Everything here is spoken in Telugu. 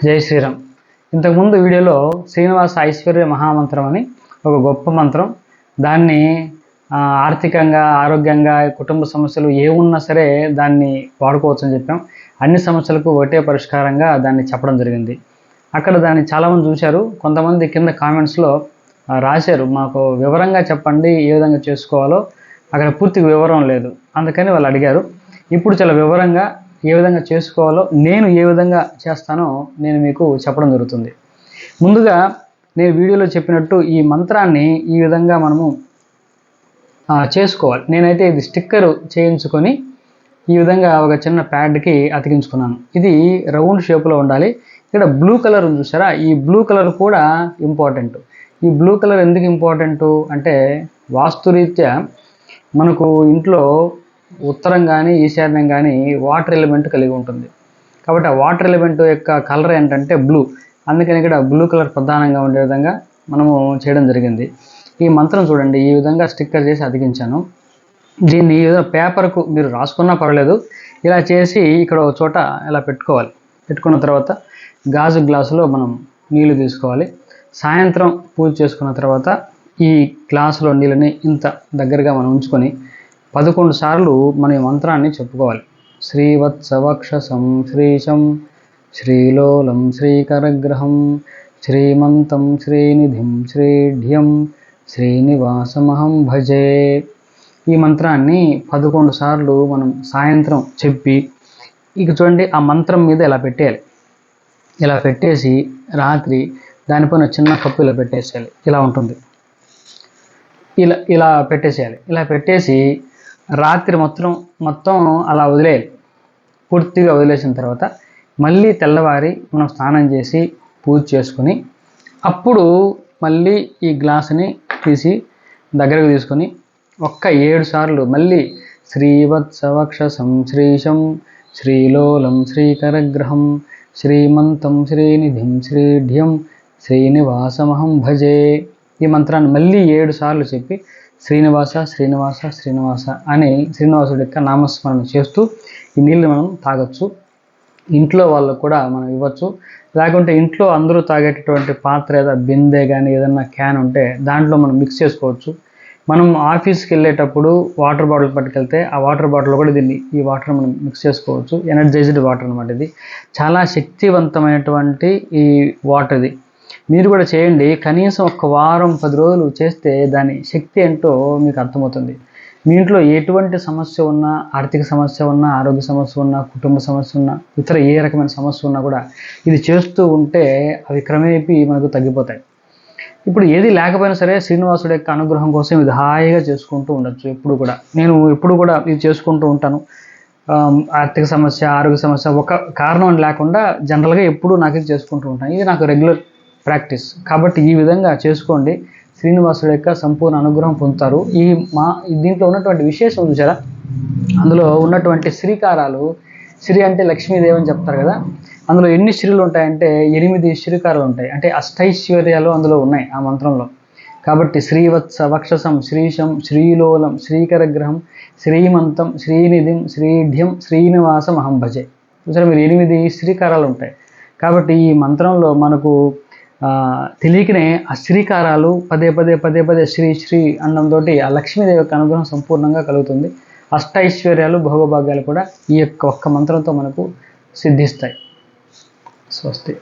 జై శ్రీరామ్. ఇంతకుముందు వీడియోలో శ్రీనివాస ఐశ్వర్య మహామంత్రం అని ఒక గొప్ప మంత్రం, దాన్ని ఆర్థికంగా, ఆరోగ్యంగా, కుటుంబ సమస్యలు ఏమున్నా సరే దాన్ని వాడుకోవచ్చు అని చెప్పాం. అన్ని సమస్యలకు ఒకటే పరిష్కారంగా దాన్ని చెప్పడం జరిగింది. అక్కడ దాన్ని చాలామంది చూశారు. కొంతమంది కింద కామెంట్స్లో రాశారు, మాకు వివరంగా చెప్పండి ఏ విధంగా చేసుకోవాలో. అక్కడ పూర్తి వివరం లేదు, అందుకని వాళ్ళు అడిగారు. ఇప్పుడు చాలా వివరంగా ఏ విధంగా చేసుకోవాలో, నేను ఏ విధంగా చేస్తానో నేను మీకు చెప్పడం జరుగుతుంది. ముందుగా నేను వీడియోలో చెప్పినట్టు ఈ మంత్రాన్ని ఈ విధంగా మనము చేసుకోవాలి. నేనైతే ఇది స్టిక్కర్ చేయించుకొని ఈ విధంగా ఒక చిన్న ప్యాడ్కి అతికించుకున్నాను. ఇది రౌండ్ షేప్లో ఉండాలి. ఇక్కడ బ్లూ కలర్ ఉంది చూసారా, ఈ బ్లూ కలర్ కూడా ఇంపార్టెంట్. ఈ బ్లూ కలర్ ఎందుకు ఇంపార్టెంట్ అంటే, వాస్తురీత్యా మనకు ఇంట్లో ఉత్తరం కానీ ఈశాన్యం కానీ వాటర్ ఎలిమెంట్ కలిగి ఉంటుంది. కాబట్టి ఆ వాటర్ ఎలిమెంట్ యొక్క కలర్ ఏంటంటే బ్లూ. అందుకని ఇక్కడ బ్లూ కలర్ ప్రధానంగా ఉండే విధంగా మనము చేయడం జరిగింది. ఈ మంత్రం చూడండి, ఈ విధంగా స్టిక్కర్ చేసి అతికించాను. దీన్ని ఈ విధంగా పేపర్కు మీరు రాసుకున్నా పర్వాలేదు, ఇలా చేసి ఇక్కడ ఒక చోట ఇలా పెట్టుకోవాలి. పెట్టుకున్న తర్వాత గాజు గ్లాసులో మనం నీళ్లు తీసుకోవాలి. సాయంత్రం పూజ చేసుకున్న తర్వాత ఈ గ్లాసులో నీళ్ళని ఇంత దగ్గరగా మనం ఉంచుకొని 11 సార్లు మన ఈ మంత్రాన్ని చెప్పుకోవాలి. శ్రీవత్సవక్షసం శ్రీశం శ్రీలోలం శ్రీకరగ్రహం శ్రీమంతం శ్రీనిధిం శ్రీఢ్యం శ్రీనివాసమహం భజే. ఈ మంత్రాన్ని 11 సార్లు మనం సాయంత్రం చెప్పి, ఇక చూడండి ఆ మంత్రం మీద ఇలా పెట్టేయాలి. ఇలా పెట్టేసి రాత్రి దానిపైన చిన్న కప్పు ఇలా పెట్టేసేయాలి. ఇలా ఉంటుంది, ఇలా పెట్టేసేయాలి. ఇలా పెట్టేసి రాత్రి మొత్తం అలా వదిలేయాలి. పూర్తిగా వదిలేసిన తర్వాత మళ్ళీ తెల్లవారి మనం స్నానం చేసి పూజ చేసుకుని, అప్పుడు మళ్ళీ ఈ గ్లాసుని తీసి దగ్గరకు తీసుకొని ఒక్క 7 సార్లు మళ్ళీ శ్రీవత్సవక్షసం శ్రీశం శ్రీలోలం శ్రీకరగ్రహం శ్రీమంతం శ్రీనిధిం శ్రీఢ్యం శ్రీనివాసమహం భజే. ఈ మంత్రాన్ని మళ్ళీ 7 సార్లు చెప్పి శ్రీనివాస శ్రీనివాస శ్రీనివాస అని శ్రీనివాసుడి యొక్క నామస్మరణ చేస్తూ ఈ నీళ్ళు మనం తాగొచ్చు. ఇంట్లో వాళ్ళకు కూడా మనం ఇవ్వచ్చు. లేకుంటే ఇంట్లో అందరూ తాగేటటువంటి పాత్ర ఏదో బిందె కానీ ఏదన్నా క్యాన్ ఉంటే దాంట్లో మనం మిక్స్ చేసుకోవచ్చు. మనం ఆఫీస్కి వెళ్ళేటప్పుడు వాటర్ బాటిల్ పట్టుకెళ్తే ఆ వాటర్ బాటిల్ కూడా ఈ వాటర్ మనం మిక్స్ చేసుకోవచ్చు. ఎనర్జైజ్డ్ వాటర్ అనమాట. ఇది చాలా శక్తివంతమైనటువంటి ఈ వాటర్. ఇది మీరు కూడా చేయండి. కనీసం 1 వారం 10 రోజులు చేస్తే దాని శక్తి ఏంటో మీకు అర్థమవుతుంది. మీ ఇంట్లో ఎటువంటి సమస్య ఉన్నా, ఆర్థిక సమస్య ఉన్నా, ఆరోగ్య సమస్య ఉన్నా, కుటుంబ సమస్య ఉన్నా, ఇతర ఏ రకమైన సమస్య ఉన్నా కూడా ఇది చేస్తూ ఉంటే అవి క్రమేపీ మనకు తగ్గిపోతాయి. ఇప్పుడు ఏది లేకపోయినా సరే శ్రీనివాసుడి యొక్క అనుగ్రహం కోసం ఇది హాయిగా చేసుకుంటూ ఉండొచ్చు. నేను ఎప్పుడు కూడా ఇది చేసుకుంటూ ఉంటాను. ఆర్థిక సమస్య, ఆరోగ్య సమస్య ఒక కారణం లేకుండా జనరల్గా ఎప్పుడు నాకు ఇది చేసుకుంటూ ఉంటాను. ఇది నాకు రెగ్యులర్ ప్రాక్టీస్. కాబట్టి ఈ విధంగా చేసుకోండి, శ్రీనివాసుడి యొక్క సంపూర్ణ అనుగ్రహం పొందుతారు. దీంట్లో ఉన్నటువంటి విశేషం చూసారా, అందులో ఉన్నటువంటి శ్రీకారాలు, శ్రీ అంటే లక్ష్మీదేవి అని చెప్తారు కదా, అందులో ఎన్ని శ్రీలు ఉంటాయంటే 8 శ్రీకారాలు ఉంటాయి. అంటే అష్టైశ్వర్యాలు అందులో ఉన్నాయి ఆ మంత్రంలో. కాబట్టి శ్రీవత్స వక్షసం శ్రీశం శ్రీలోలం శ్రీకరగ్రహం శ్రీమంతం శ్రీనిధిం శ్రీఢ్యం శ్రీనివాసమహం భజే. చూసారా, మీరు 8 శ్రీకారాలు ఉంటాయి. కాబట్టి ఈ మంత్రంలో మనకు తెలియకనే ఆ శ్రీకారాలు పదే శ్రీ శ్రీ అన్నంతో ఆ లక్ష్మీదేవి యొక్క అనుగ్రహం సంపూర్ణంగా కలుగుతుంది. అష్టైశ్వర్యాలు, భోగభాగ్యాలు కూడా ఈ యొక్క ఒక్క మంత్రంతో మనకు సిద్ధిస్తాయి. స్వస్తి.